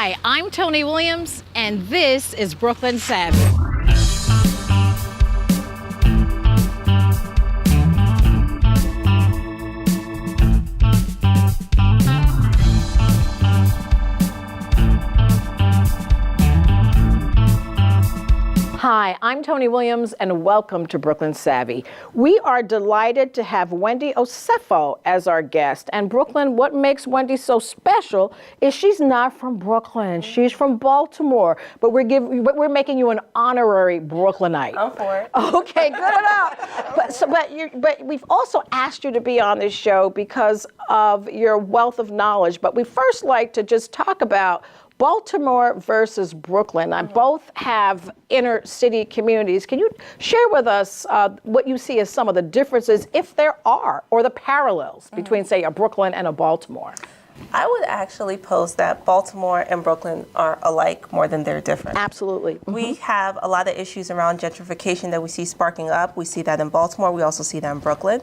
Hi, I'm Tony Williams, and this is Brooklyn Savvy. Hi, I'm Tony Williams, and welcome to Brooklyn Savvy. We are delighted to have Wendy Osefo as our guest. And Brooklyn, what makes Wendy so special is she's not from Brooklyn. She's from Baltimore, but we're making you an honorary Brooklynite. I'm for it. Okay, good enough. But we've also asked you to be on this show because of your wealth of knowledge. But we first like to just talk about Baltimore versus Brooklyn. Both have inner city communities. Can you share with us what you see as some of the differences, if there are, or the parallels between, say, a Brooklyn and a Baltimore? I would actually pose that Baltimore and Brooklyn are alike more than they're different. Absolutely. Mm-hmm. We have a lot of issues around gentrification that we see sparking up. We see that in Baltimore. We also see that in Brooklyn.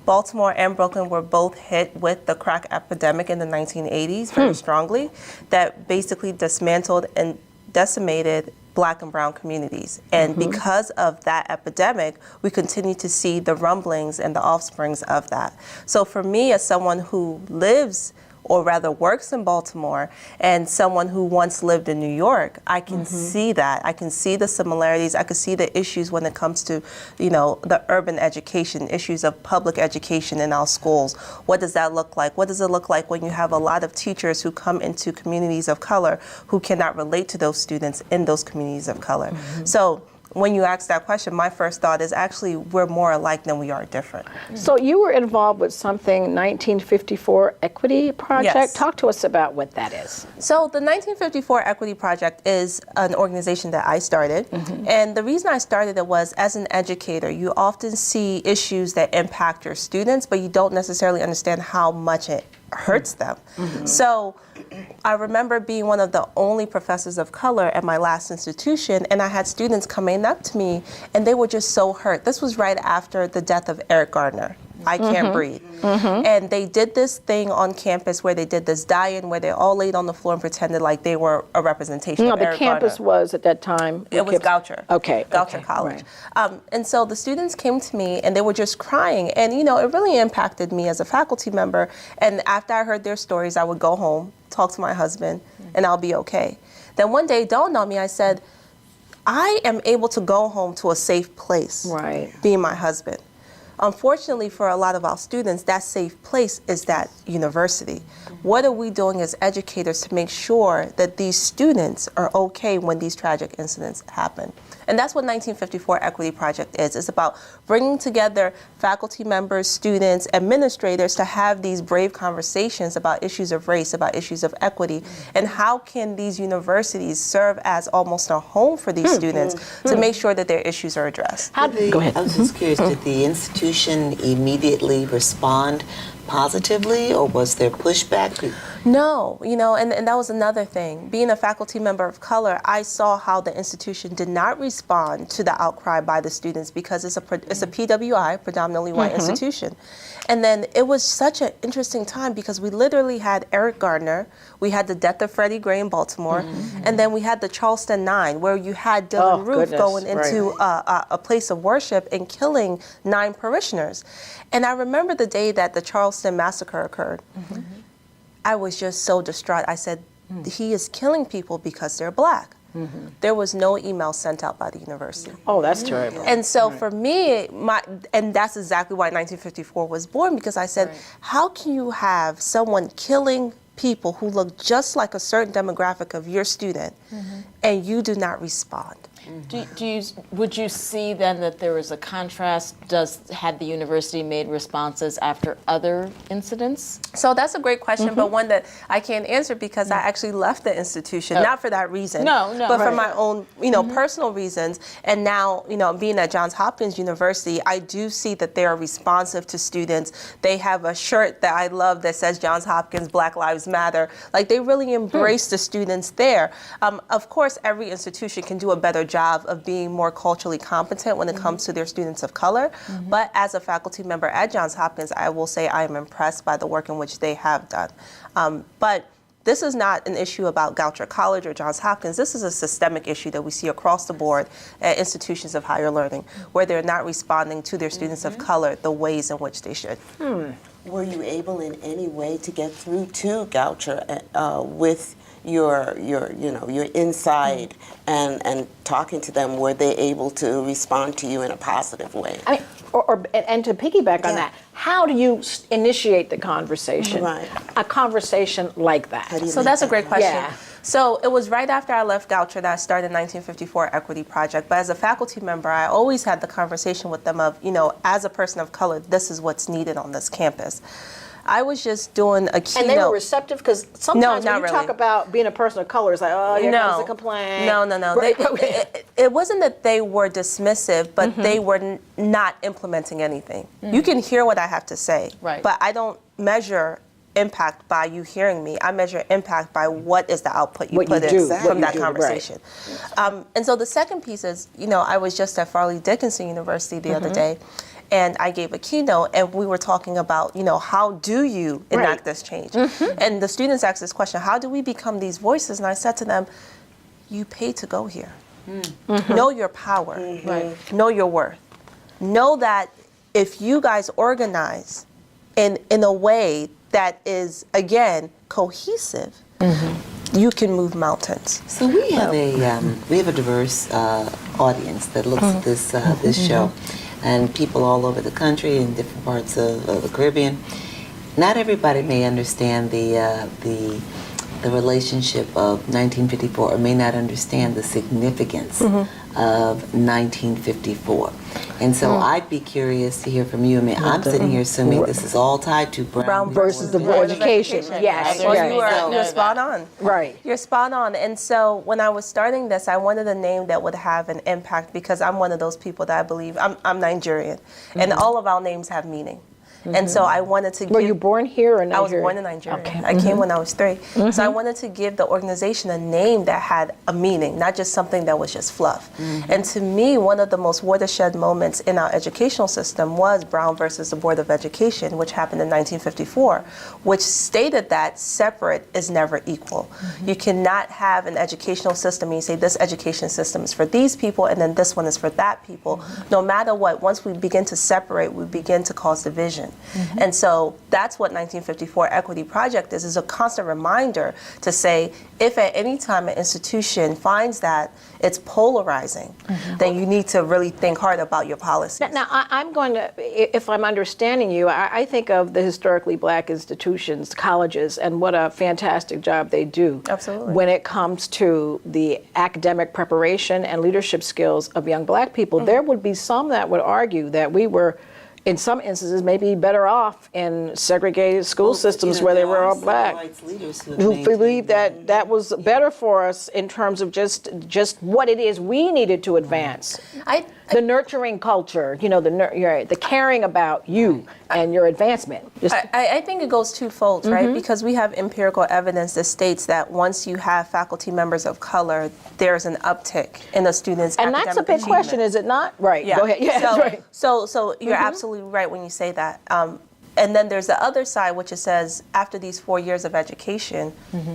Baltimore and Brooklyn were both hit with the crack epidemic in the 1980s very strongly, that basically dismantled and decimated Black and brown communities. And because of that epidemic, we continue to see the rumblings and the offsprings of that. So for me, as someone who lives or rather works in Baltimore, and someone who once lived in New York, I can see that. I can see the similarities. I can see the issues when it comes to, the urban education, issues of public education in our schools. What does that look like? What does it look like when you have a lot of teachers who come into communities of color who cannot relate to those students in those communities of color? So when you ask that question, my first thought is actually we're more alike than we are different. So you were involved with something, 1954 Equity Project. Yes. Talk to us about what that is. So the 1954 Equity Project is an organization that I started. And the reason I started it was, as an educator, you often see issues that impact your students, but you don't necessarily understand how much it hurts them. So I remember being one of the only professors of color at my last institution, and I had students coming up to me and they were just so hurt. This was right after the death of Eric Gardner. I Can't Breathe. And they did this thing on campus where they did this die-in where they all laid on the floor and pretended like they were a representation of Eric Gardner. No, the campus was at that time? It was Goucher. Okay. Goucher College. Right. And so the students came to me and they were just crying. And, it really impacted me as a faculty member. And after I heard their stories, I would go home, talk to my husband, and I'll be okay. Then one day it dawned on me, I said, I am able to go home to a safe place, being my husband. Unfortunately, for a lot of our students, that safe place is that university. What are we doing as educators to make sure that these students are okay when these tragic incidents happen? And that's what 1954 Equity Project is. It's about bringing together faculty members, students, administrators to have these brave conversations about issues of race, about issues of equity, and how can these universities serve as almost a home for these students to make sure that their issues are addressed. Go ahead. I was just curious, did the institution immediately respond positively, or was there pushback? No, and that was another thing. Being a faculty member of color, I saw how the institution did not respond to the outcry by the students because it's a PWI, predominantly white institution. And then it was such an interesting time because we literally had Eric Gardner, we had the death of Freddie Gray in Baltimore, and then we had the Charleston Nine, where you had Dylann Roof going into a place of worship and killing 9 parishioners. And I remember the day that the Charleston massacre occurred. I was just so distraught. I said, he is killing people because they're Black. There was no email sent out by the university. Oh, that's terrible. And so for me, and that's exactly why 1954 was born, because I said, how can you have someone killing people who look just like a certain demographic of your student, and you do not respond? Would you see then that there was a contrast? Had the university made responses after other incidents? So that's a great question, but one that I can't answer because I actually left the institution, not for that reason, but for my own, personal reasons. And now, being at Johns Hopkins University, I do see that they are responsive to students. They have a shirt that I love that says Johns Hopkins Black Lives Matter. Like, they really embrace the students there. Of course, every institution can do a better job of being more culturally competent when it comes to their students of color. But as a faculty member at Johns Hopkins, I will say I am impressed by the work in which they have done. But this is not an issue about Goucher College or Johns Hopkins. This is a systemic issue that we see across the board at institutions of higher learning, where they're not responding to their students of color the ways in which they should. Were you able in any way to get through to Goucher with your inside and talking to them? Were they able to respond to you in a positive way? I mean, and to piggyback on that, how do you initiate the conversation? Right. A conversation like that. So that's a great question. Yeah. So it was right after I left Goucher that I started the 1954 Equity Project. But as a faculty member, I always had the conversation with them of, as a person of color, this is what's needed on this campus. I was just doing a keynote. And they were receptive, because sometimes when you not talk really. about being a person of color, it's like, oh, here comes a complaint. No. Right. It wasn't that they were dismissive, but they were not implementing anything. You can hear what I have to say, Right. but I don't measure impact by you hearing me. I measure impact by what is the output you What put you in do, from what you that do, right. conversation. And so the second piece is, I was just at Farley Dickinson University the other day, and I gave a keynote, and we were talking about, how do you enact this change? And the students asked this question, how do we become these voices? And I said to them, you pay to go here. Know your power. Know your worth. Know that if you guys organize in a way that is, again, cohesive, you can move mountains. So we have a diverse audience that looks at this show, and people all over the country in different parts of the Caribbean. Not everybody may understand the relationship of 1954, or may not understand the significance of 1954. And so I'd be curious to hear from you. I mean, I'm sitting here assuming this is all tied to Brown versus the Board of Education. Yes. Well, Yes. you're spot on. Right. You're spot on. And so when I was starting this, I wanted a name that would have an impact, because I'm one of those people that I believe, I'm Nigerian, and all of our names have meaning. And so I wanted to give... Were you born here or Nigeria? I was born in Nigeria. Okay. I came when I was 3. So I wanted to give the organization a name that had a meaning, not just something that was just fluff. And to me, one of the most watershed moments in our educational system was Brown versus the Board of Education, which happened in 1954, which stated that separate is never equal. You cannot have an educational system and you say this education system is for these people and then this one is for that people. No matter what, once we begin to separate, we begin to cause division. And so that's what 1954 Equity Project is a constant reminder to say, if at any time an institution finds that it's polarizing, then you need to really think hard about your policies. Now, I'm going to, if I'm understanding you, I think of the historically black institutions, colleges, and what a fantastic job they do. Absolutely. When it comes to the academic preparation and leadership skills of young black people. There would be some that would argue that we were, in some instances, maybe better off in segregated school systems where they were all black, who believe that that was better for us in terms of just what it is we needed to advance. The nurturing culture, the caring about you and your advancement. I think it goes twofold, right? Because we have empirical evidence that states that once you have faculty members of color, there's an uptick in a student's and academic that's a big achievement. question, is it not? Right. Yeah. Go ahead. Yeah, that's right. So you're absolutely right when you say that. And then there's the other side, which it says, after these 4 years of education,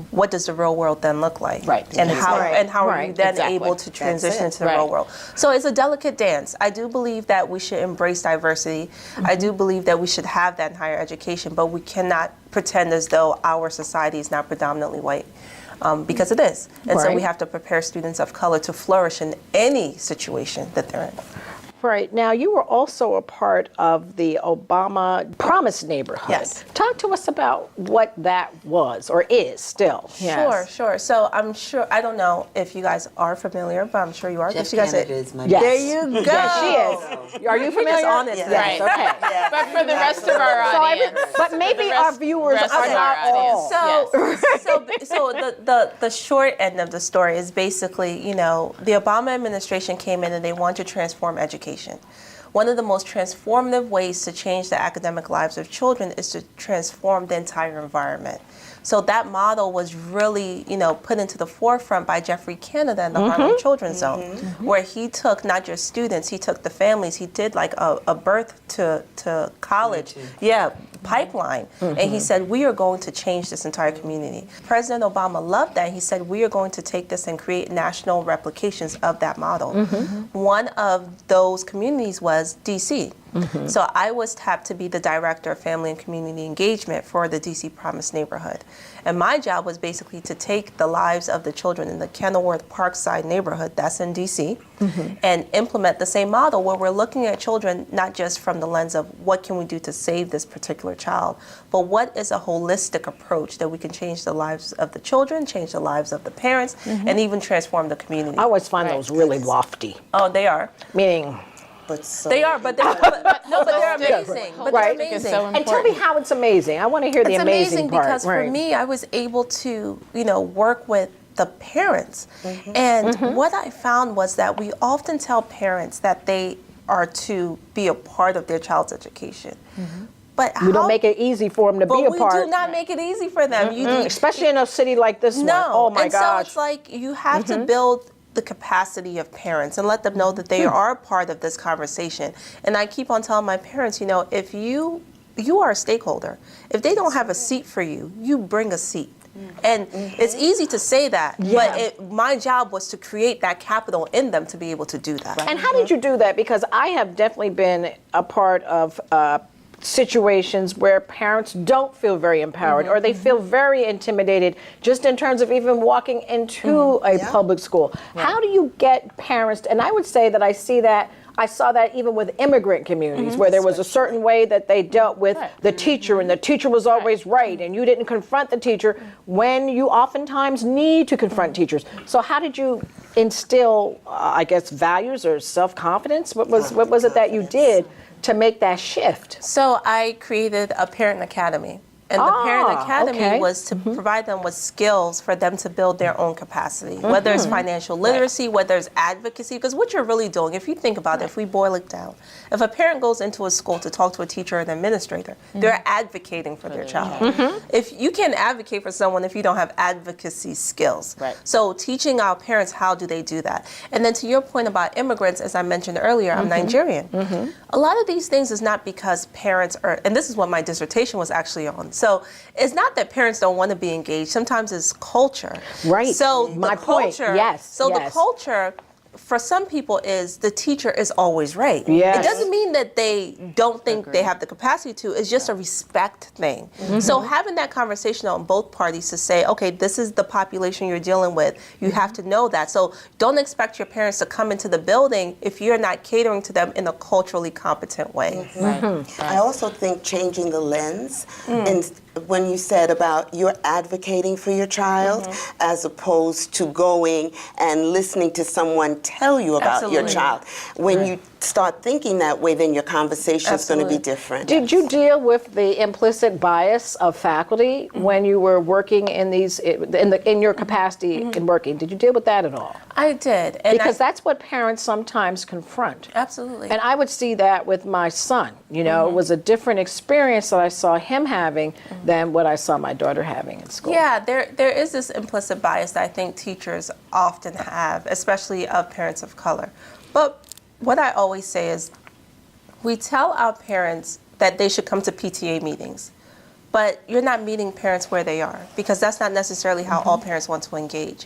what does the real world then look like? Right. And how are Right. you then Exactly. able to transition into the Right. real world? So it's a delicate dance. I do believe that we should embrace diversity. I do believe that we should have that in higher education, but we cannot pretend as though our society is not predominantly white. Because it is. And so we Right. have to prepare students of color to flourish in any situation that they're in. Right. Now, you were also a part of the Obama Promise neighborhood. Yes. Talk to us about what that was or is still. Sure. So I'm sure, I don't know if you guys are familiar, but I'm sure you are. Jeff You guys Kennedy is my Yes. There you go. Yes, she is. Are you familiar? just on it Yes. today. Okay. But for the rest of our audience. But maybe our viewers rest are of not our all. audience. So the short end of the story is basically, the Obama administration came in and they want to transform education. One of the most transformative ways to change the academic lives of children is to transform the entire environment. So that model was really, put into the forefront by Jeffrey Canada and the Harlem Children's Zone, where he took not just students, he took the families. He did like a birth to college. pipeline. And he said, we are going to change this entire community. President Obama loved that. He said, we are going to take this and create national replications of that model. One of those communities was DC. So I was tapped to be the director of family and community engagement for the DC Promise neighborhood. And my job was basically to take the lives of the children in the Kenilworth Parkside neighborhood, that's in DC, and implement the same model where we're looking at children not just from the lens of what can we do to save this particular child, but what is a holistic approach that we can change the lives of the children, change the lives of the parents, and even transform the community. I always find those really lofty. Oh, they are. Meaning, But so They are, but they're amazing. But Right. they're amazing. So and tell me how it's amazing. I want to hear the It's amazing part. because for me, I was able to, work with the parents. And what I found was that we often tell parents that they are to be a part of their child's education. But we don't make it easy for them to be a we part. do not make it easy for them. Especially in a city like this one. No. Oh my and gosh. so it's like you have to build the capacity of parents and let them know that they are a part of this conversation. And I keep on telling my parents, if you are a stakeholder, if they don't have a seat for you, you bring a seat. And it's easy to say that, but my job was to create that capital in them to be able to do that. And how did you do that? Because I have definitely been a part of situations where parents don't feel very empowered or they feel very intimidated just in terms of even walking into a public school. How do you get parents, and I would say that I saw that even with immigrant communities where there was a certain way that they dealt with the teacher and the teacher was always right and you didn't confront the teacher when you oftentimes need to confront teachers. So how did you instill, values or self-confidence? What was it that you did to make that shift? So I created a parent academy. And the Parent Academy was to provide them with skills for them to build their own capacity, whether it's financial literacy, whether it's advocacy, because what you're really doing, if you think about it, if we boil it down, if a parent goes into a school to talk to a teacher or an administrator, they're advocating for their child. If you can't advocate for someone if you don't have advocacy skills. So teaching our parents, how do they do that? And then to your point about immigrants, as I mentioned earlier, I'm Nigerian. A lot of these things is not because parents are, and this is what my dissertation was actually on. So it's not that parents don't want to be engaged. Sometimes it's culture. Right. So My the point. culture. Yes. So yes. the culture for some people is the teacher is always right. Yes. It doesn't mean that they don't think they have the capacity to. It's just a respect thing. So having that conversation on both parties to say, okay, this is the population you're dealing with. You have to know that. So don't expect your parents to come into the building if you're not catering to them in a culturally competent way. I also think changing the lens, and when you said about you're advocating for your child as opposed to going and listening to someone tell you about your Absolutely. child. When you start thinking that way, then your conversation is going to be Absolutely. different. Did you deal with the implicit bias of faculty when you were working in these in your capacity in working? Did you deal with that at all? I did. And Because that's what parents sometimes confront. absolutely. And I would see that with my son. It was a different experience that I saw him having than what I saw my daughter having in school. Yeah, there is this implicit bias that I think teachers often have, especially of parents of color. But what I always say is we tell our parents that they should come to PTA meetings, but you're not meeting parents where they are because that's not necessarily how all parents want to engage.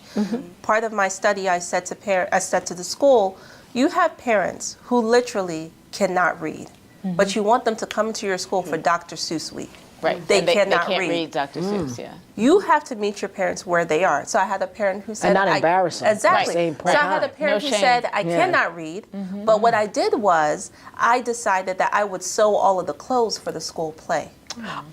Part of my study, I said to the school, you have parents who literally cannot read, but you want them to come to your school for Dr. Seuss Week. Right. They And cannot they can't read. read Dr. Seuss, yeah. You have to meet your parents where they are. So I had a parent who said, not embarrass them at the Exactly. same So I had a time. parent No who shame. said, I cannot read. But what I did was, I decided that I would sew all of the clothes for the school play.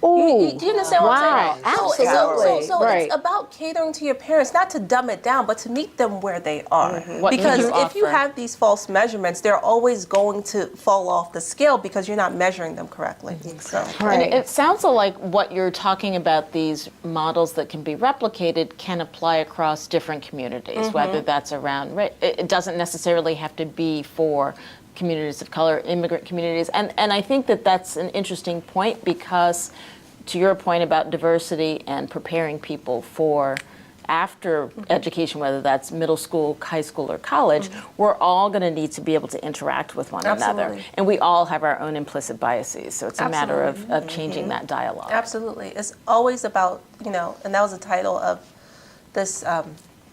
Ooh, Do you understand what I'm saying? absolutely. So Right. it's about catering to your parents, not to dumb it down, but to meet them where they are. What Because you if you offer. have these false measurements, they're always going to fall off the scale because you're not measuring them correctly. So. Right. And it sounds like what you're talking about, these models that can be replicated, can apply across different communities, whether that's around, it doesn't necessarily have to be for communities of color, immigrant communities. And I think that that's an interesting point because to your point about diversity and preparing people for after education, whether that's middle school, high school, or college, we're all going to need to be able to interact with one another. Absolutely. And we all have our own implicit biases. So it's a matter of changing that dialogue. Absolutely. It's always about, and that was the title of this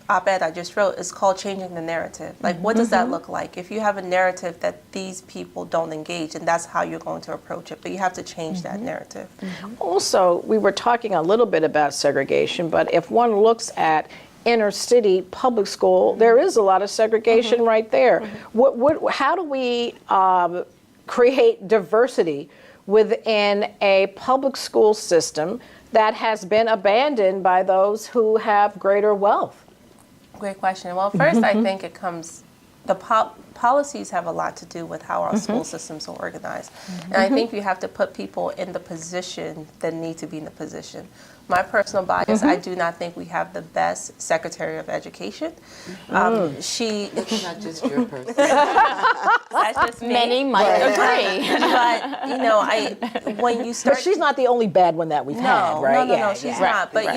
op-ed I just wrote. It's called Changing the Narrative. Like, what does that look like? If you have a narrative that these people don't engage, and that's how you're going to approach it, but you have to change that narrative. Also, we were talking a little bit about segregation, but if one looks at inner city public school, there is a lot of segregation right there. How do we create diversity within a public school system that has been abandoned by those who have greater wealth? Great question. Well, first, I think it comes, the policies have a lot to do with how our school systems are organized. And I think you have to put people in the position that need to be in the position. My personal bias, I do not think we have the best Secretary of Education. She... It's not just your person. That's just me. Many might agree. But, when you start... But she's not the only bad one that we've had, right? No, she's not. But,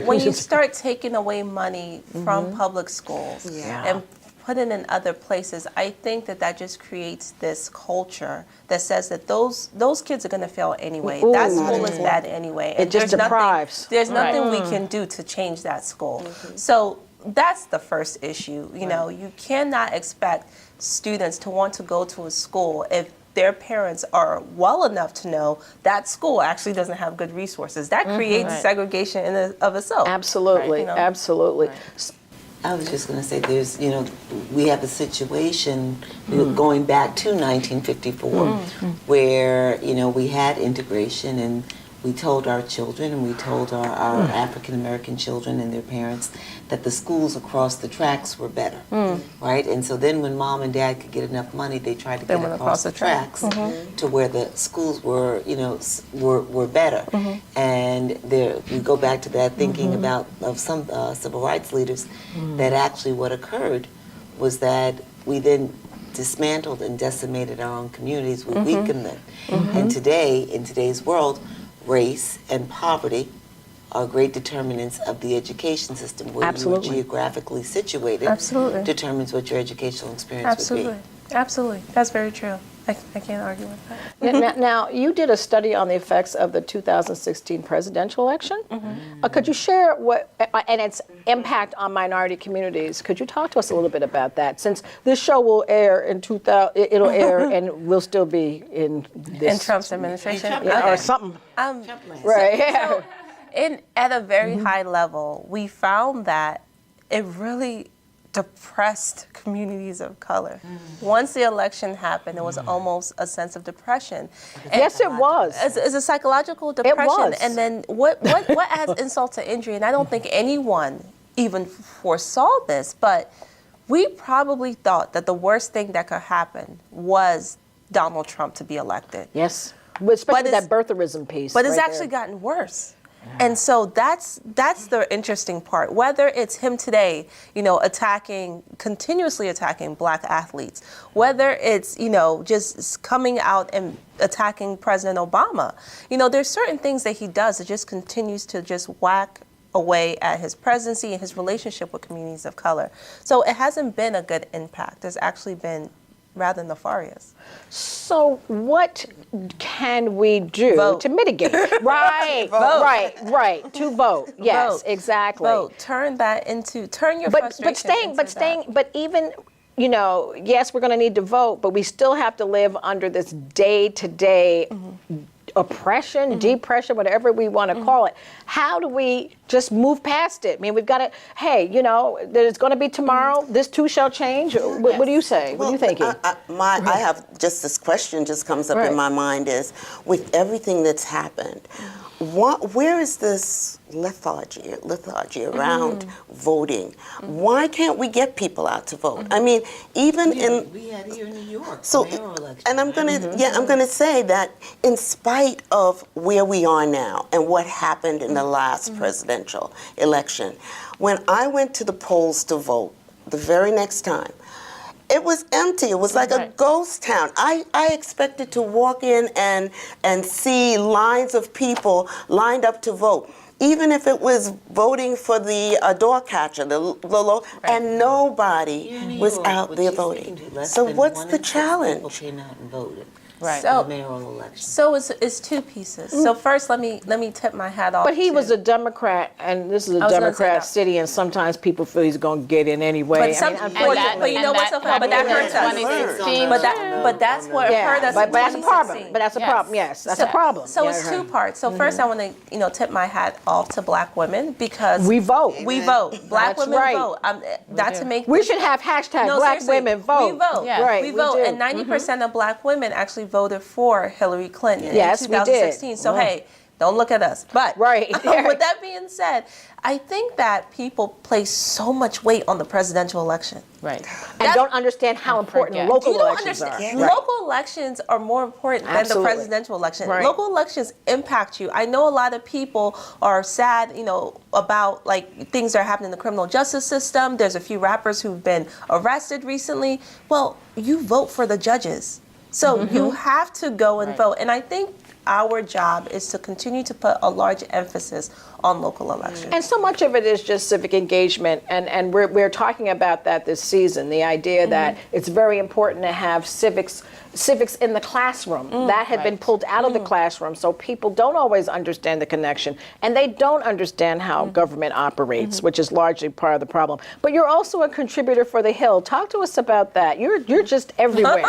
when you start taking away money from public schools and put it in other places, I think that just creates this culture that says that those kids are going to fail anyway. That school is bad anyway. It just deprives. There's nothing we can do to change that school. So that's the first issue. You cannot expect students to want to go to a school if their parents are well enough to know that school actually doesn't have good resources. That creates segregation in and of itself. Absolutely, absolutely. I was just going to say, there's, we have a situation going back to 1954 where, we had integration, and we told our children and we told our African American children and their parents that the schools across the tracks were better, right? And so then when mom and dad could get enough money, they tried to get across the tracks to where the schools were, were better. And there, we go back to that thinking of some civil rights leaders, that actually what occurred was that we then dismantled and decimated our own communities, we weakened them. And today, in today's world, race and poverty are great determinants of the education system. Where you are geographically situated determines what your educational experience would be. Absolutely. That's very true. I can't argue with that. Now, you did a study on the effects of the 2016 presidential election. Could you share and its impact on minority communities? Could you talk to us a little bit about that? Since this show will air in 2000, it'll air and we'll still be in this. In Trump's administration? Or something. Right. So at a very high level, we found that it really depressed communities of color. Once the election happened, there was almost a sense of depression. Yes, it was. It's a psychological depression. It was. And then what adds insult to injury, and I don't think anyone even foresaw this, but we probably thought that the worst thing that could happen was Donald Trump to be elected. Yes, especially that birtherism piece. But it's actually gotten worse. And so that's the interesting part. Whether it's him today, continuously attacking black athletes, whether it's, just coming out and attacking President Obama, there's certain things that he does that just continues to just whack away at his presidency and his relationship with communities of color. So it hasn't been a good impact. It's actually been rather nefarious. So what can we do to mitigate? Right, right. To vote. Yes, vote. Exactly. Vote. Turn your frustration But even, yes, we're going to need to vote, but we still have to live under this day-to-day oppression, depression, whatever we want to call it. How do we just move past it? I mean, we've got to, there's going to be tomorrow, this too shall change. What do you say? What are you thinking? I have just this question just comes up in my mind is, with everything that's happened, where is this lethargy around voting? Why can't we get people out to vote? I mean, even we had here in New York, so, mayoral election. and I'm gonna say that in spite of where we are now and what happened in the last presidential election, when I went to the polls to vote the very next time, it was empty. It was like a ghost town. I expected to walk in and see lines of people lined up to vote. even if it was voting for the door catcher, and nobody was out there voting. So what's the challenge? People came out and voted. Right. So, the mayoral election. So it's two pieces. So first, let me tip my hat off. But he to- was a Democrat, and this is a was gonna say Democrat that. city, and sometimes people feel he's going to get in anyway. But some- unfortunately. but you know what's so funny? But that hurts us. 2016 But that's what hurt us. but in that's a problem. 2016. But that's a Yes. problem. Yes, that's a problem. So Yeah, it's okay. two parts. So first, I want to tip my hat off to Black women because We vote. We vote. Black That's women right. vote. Not to make We should have hashtag no, Black seriously, women vote. We vote. Yeah. Right, we we vote, do. and 90% of Black women actually voted for Hillary Clinton Yes, in we did. 2016. So Yeah. hey, don't look at us. But Right. with that being said, I think that people place so much weight on the presidential election. Right. And don't understand how important forget. local You don't elections are. understand. Right. Local elections are more important than the Absolutely. presidential election. Right. Local elections impact you. I know a lot of people are sad, about like things that are happening in the criminal justice system. There's a few rappers who've been arrested recently. Well, you vote for the judges. So you have to go and vote. And I think our job is to continue to put a large emphasis on local elections. And so much of it is just civic engagement, and we're talking about that this season. The idea that it's very important to have civics in the classroom that have been pulled out of the classroom, so people don't always understand the connection, and they don't understand how government operates, which is largely part of the problem. But you're also a contributor for The Hill. Talk to us about that. You're just everywhere.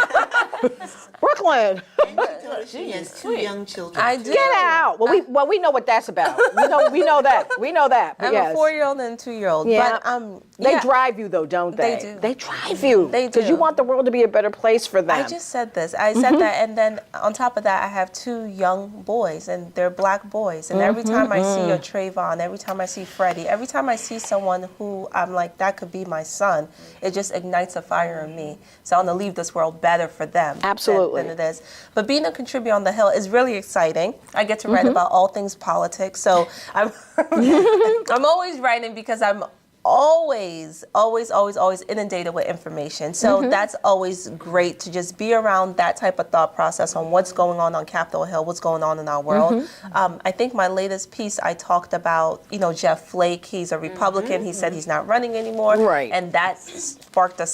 Brooklyn, She has two young children. I do. get out. Well, we know what that's about. We know that. We know that. I have yes. a 4-year-old and a 2-year-old. Yeah. But They yeah. drive you though, don't they? They do. They drive you. They Because you do. want the world to be a better place for them. I just said this. I said that, and then on top of that, I have 2 young boys, and they're Black boys. And every time I see a Trayvon, every time I see Freddie, every time I see someone who I'm like, that could be my son, it just ignites a fire in me. So I want to leave this world better for them Absolutely. than it is. But being a contributor on The Hill is really exciting. I get to write about all things politics. So I'm always writing because I'm always inundated with information. So that's always great to just be around that type of thought process on what's going on Capitol Hill, what's going on in our world. I think my latest piece, I talked about, Jeff Flake. He's a Republican. He said he's not running anymore. Right. And that sparked a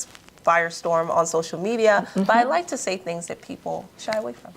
firestorm on social media. But I like to say things that people shy away from.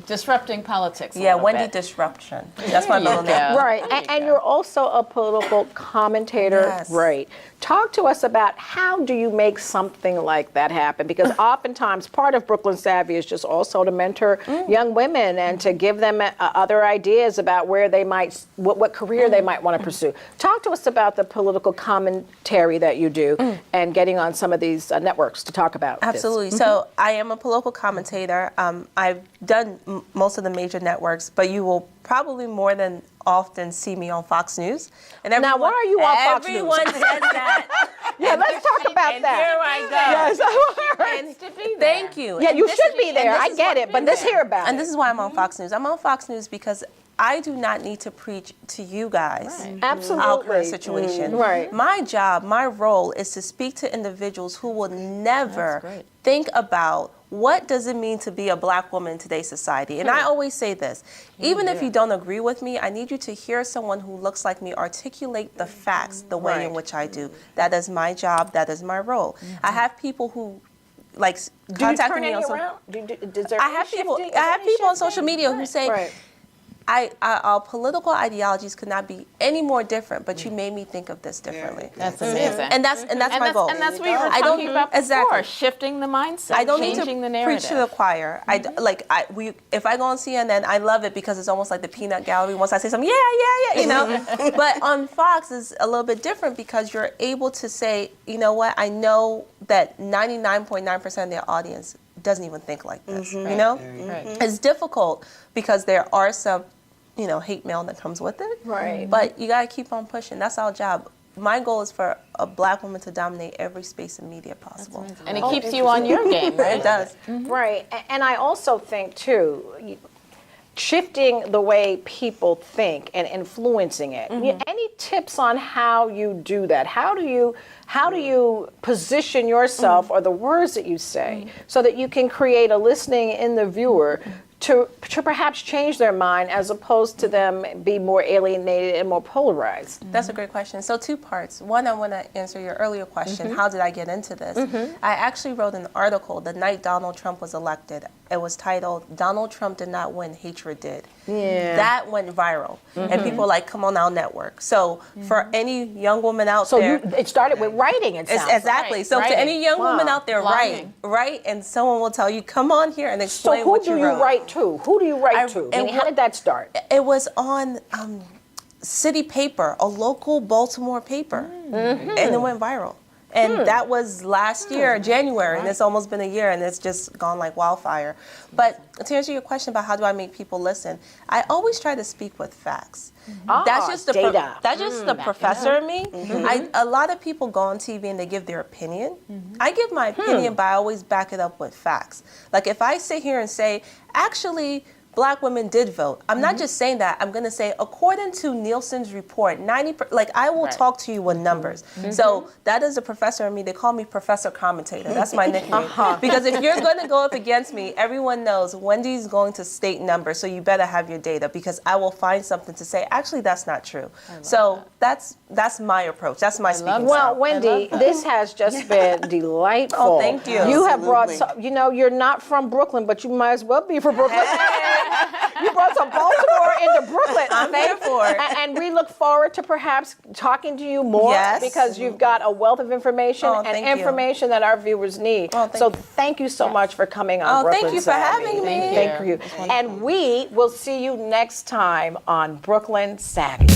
Disrupting politics. Yeah, Wendy Disruption. That's my middle name. Right, and you're also a political commentator, Yes. right? Talk to us about how do you make something like that happen? Because oftentimes part of Brooklyn Savvy is just also to mentor young women and to give them other ideas about where they might, what career they might want to pursue. Talk to us about the political commentary that you do and getting on some of these networks to talk about Absolutely. this. So I am a political commentator. I've done most of the major networks, but you will probably more than often see me on Fox News. And Now, why are you on Fox News? Everyone says that. Yeah, let's talk about And that. here I go. Yes. And thank you. Yeah, And you this should is- be there. and this I is get what- it, but let's hear about And it. this is why I'm on Fox News. I'm on Fox News because I do not need to preach to you guys our Absolutely. current situation. Right. My job, my role is to speak to individuals who will never think about what does it mean to be a Black woman in today's society. And I always say this, even if you don't agree with me, I need you to hear someone who looks like me articulate the facts the way in which I do. That is my job, that is my role. I have people who like Do you contact turn me any on some, around? Is there I any have people. shifting? I Is have there any people on shifting? social media who say, Right. our political ideologies could not be any more different, but you made me think of this differently. That's amazing. And that's my goal. And that's what you were I don't- talking about before, exactly. shifting the mindset, I don't need changing to the narrative. preach to the choir. If I go on CNN, I love it because it's almost like the peanut gallery. Once I say something, yeah. But on Fox is a little bit different because you're able to say, you know what? I know that 99.9% of their audience doesn't even think like this. You know, it's difficult because there are some, hate mail that comes with it. Right. But you gotta keep on pushing. That's our job. My goal is for a Black woman to dominate every space in media possible. And it keeps you on your game, right? It does. Right, and I also think too, shifting the way people think and influencing it. Any tips on how you do that? How do you position yourself or the words that you say so that you can create a listening in the viewer to perhaps change their mind as opposed to them be more alienated and more polarized? That's a great question. So 2 parts. One, I want to answer your earlier question, how did I get into this? I actually wrote an article the night Donald Trump was elected. It was titled, "Donald Trump Did Not Win, Hatred Did." Yeah. That went viral. And people were like, come on now, network. So for any young woman out So there. it started with writing, it sounds Exactly. Right, So writing. to any young woman Wow. out there, Blogging. write, and someone will tell you, come on here and So explain who what do you you wrote. write to? Who do you write I- to? it Meaning, how wa- did that start? It was on City Paper, a local Baltimore paper, and it went viral. And that was last year, January, and it's almost been a year, and it's just gone like wildfire. But to answer your question about how do I make people listen, I always try to speak with facts. That's just the data. that's just the professor in me. A lot of people go on TV and they give their opinion. I give my opinion, but I always back it up with facts. Like if I sit here and say, actually, Black women did vote. I'm not just saying that. I'm going to say, according to Nielsen's report, 90%, like I will talk to you with numbers. So that is a professor in me. They call me Professor Commentator. That's my nickname. Because if you're going to go up against me, everyone knows Wendy's going to state numbers. So you better have your data because I will find something to say, actually, that's not true. So that's my approach. That's my speaking Well, style. Wendy, this has just been delightful. Oh, thank you. You have brought, Absolutely. you're not from Brooklyn, but you might as well be from Brooklyn. You brought some Baltimore into Brooklyn. I'm here for it. And we look forward to perhaps talking to you more Yes. because you've got a wealth of information Oh, and thank you. information that our viewers need. Oh, thank so you. thank you so much for coming on Oh, Brooklyn thank you for Savvy. having me. Thank you. And we will see you next time on Brooklyn Savvy.